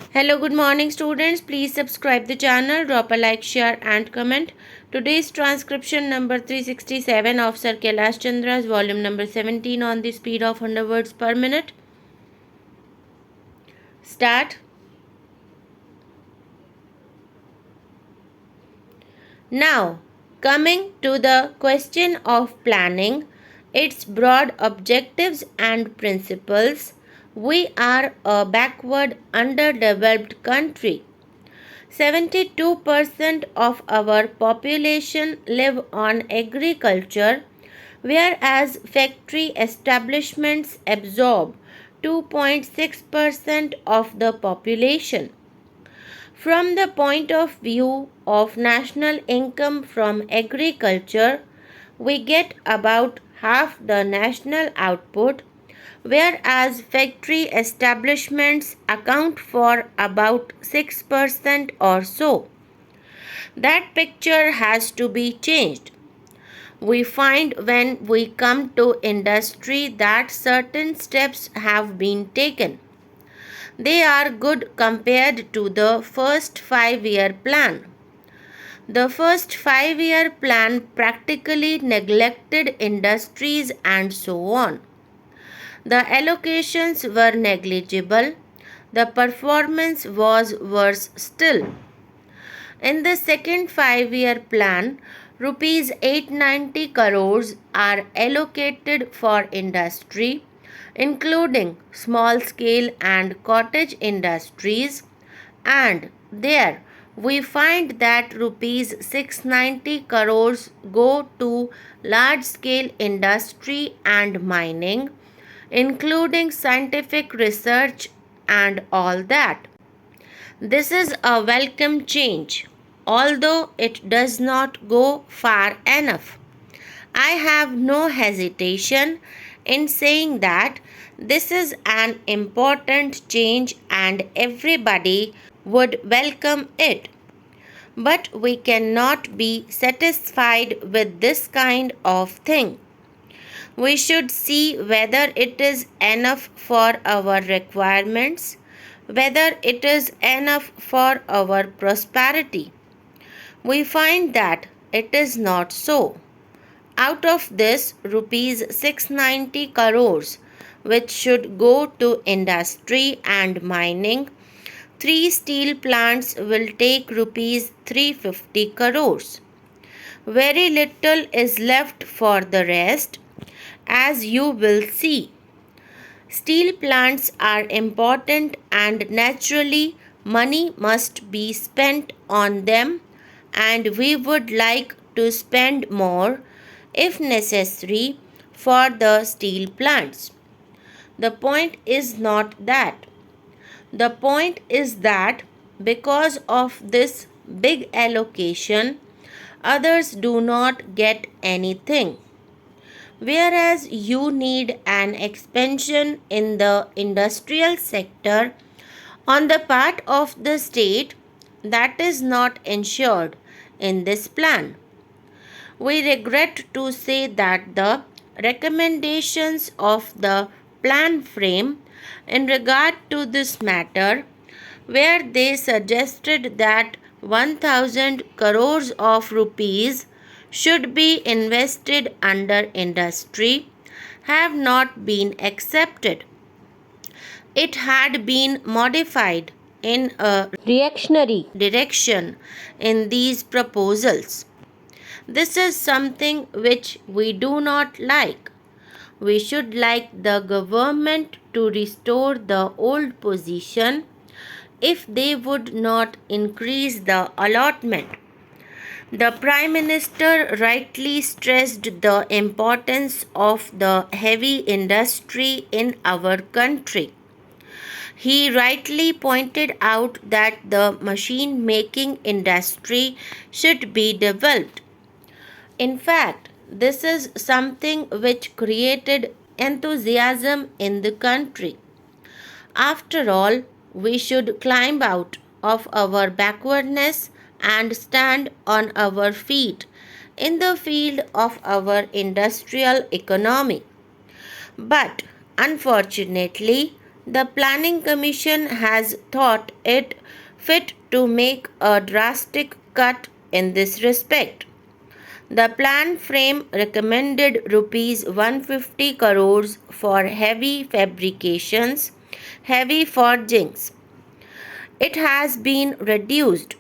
Hello, good morning students. Please subscribe the channel, drop a like, share and comment. Today's transcription number 367 of Sir Kailash Chandra's volume number 17 on the speed of 100 words per minute. Start. Now, coming to the question of planning, its broad objectives and principles, we are a backward, underdeveloped country. 72% of our population live on agriculture, whereas factory establishments absorb 2.6% of the population. From the point of view of national income from agriculture, we get about half the national output, whereas factory establishments account for about 6% or so. That picture has to be changed. We find when we come to industry that certain steps have been taken. They are good compared to the first 5-year plan. The first 5-year plan practically neglected industries and so on. The allocations were negligible. The performance was worse still. In the second 5-year plan, rupees 890 crores are allocated for industry, including small scale and cottage industries, and there we find that rupees 690 crores go to large scale industry and mining, including scientific research and all that. This is a welcome change, although it does not go far enough. I have no hesitation in saying that this is an important change and everybody would welcome it. But we cannot be satisfied with this kind of thing. We should see whether it is enough for our requirements, whether it is enough for our prosperity. We find that it is not so. Out of this rupees 690 crores, which should go to industry and mining, 3 steel plants will take rupees 350 crores. Very little is left for the rest, as you will see. Steel plants are important and naturally money must be spent on them, and we would like to spend more if necessary for the steel plants. The point is not that. The point is that because of this big allocation, others do not get anything. Whereas you need an expansion in the industrial sector on the part of the state, that is not ensured in this plan. We regret to say that the recommendations of the plan frame in regard to this matter, where they suggested that 1000 crores of rupees should be invested under industry, have not been accepted. It had been modified in a reactionary direction in these proposals. This is something which we do not like. We should like the government to restore the old position if they would not increase the allotment. The Prime Minister rightly stressed the importance of the heavy industry in our country. He rightly pointed out that the machine making industry should be developed. In fact, this is something which created enthusiasm in the country. After all, we should climb out of our backwardness and stand on our feet in the field of our industrial economy. But unfortunately, The Planning Commission has thought it fit to make a drastic cut in this respect. The plan frame recommended rupees 150 crores for heavy fabrications, heavy forgings. It has been reduced,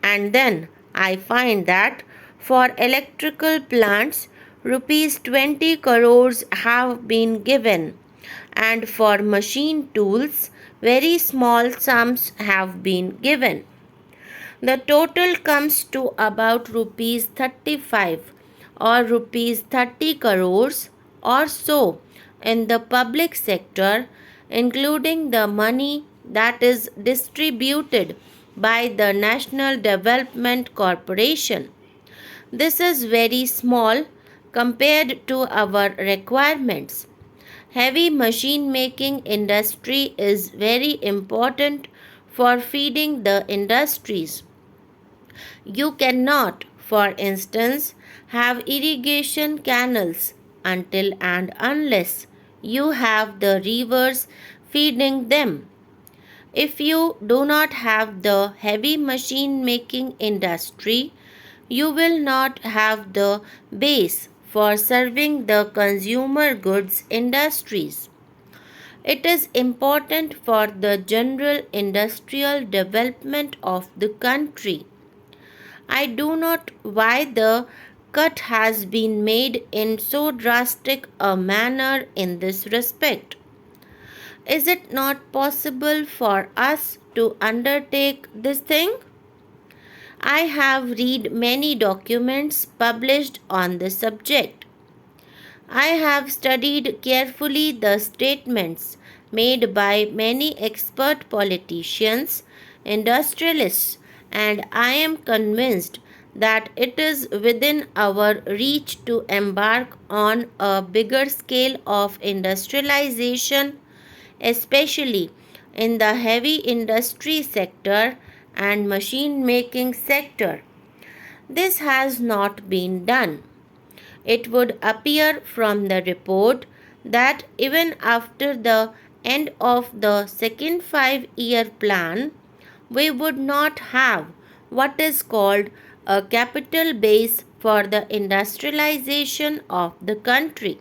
and then I find that for electrical plants rupees 20 crores have been given, and for machine tools very small sums have been given. The total comes to about rupees 35 or rupees 30 crores or so in the public sector, including the money that is distributed by the National Development Corporation. This is very small compared to our requirements. Heavy machine making industry is very important for feeding the industries. You cannot, for instance, have irrigation canals until and unless you have the rivers feeding them. If you do not have the heavy machine making industry, you will not have the base for serving the consumer goods industries. It is important for the general industrial development of the country. I do not why the cut has been made in so drastic a manner in this respect. Is it not possible for us to undertake this thing? I have read many documents published on the subject. I have studied carefully the statements made by many expert politicians, industrialists, and I am convinced that it is within our reach to embark on a bigger scale of industrialization, especially in the heavy industry sector and machine making sector. This has not been done. It would appear from the report that even after the end of the second 5-year plan, we would not have what is called a capital base for the industrialization of the country.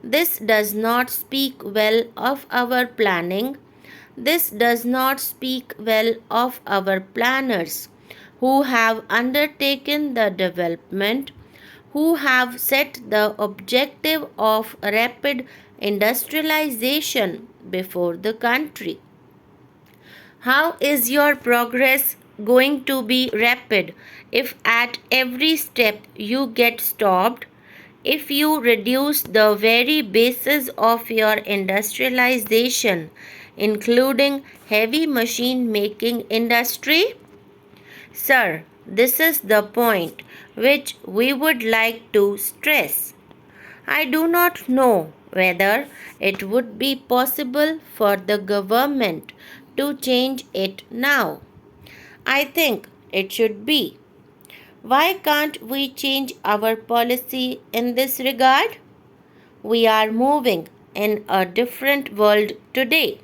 This does not speak well of our planning. This does not speak well of our planners who have undertaken the development, who have set the objective of rapid industrialization before the country. How is your progress going to be rapid if at every step you get stopped? If you reduce the very basis of your industrialization, including heavy machine making industry? Sir, this is the point which we would like to stress. I do not know whether it would be possible for the government to change it now. I think it should be. Why can't we change our policy in this regard? We are moving in a different world today.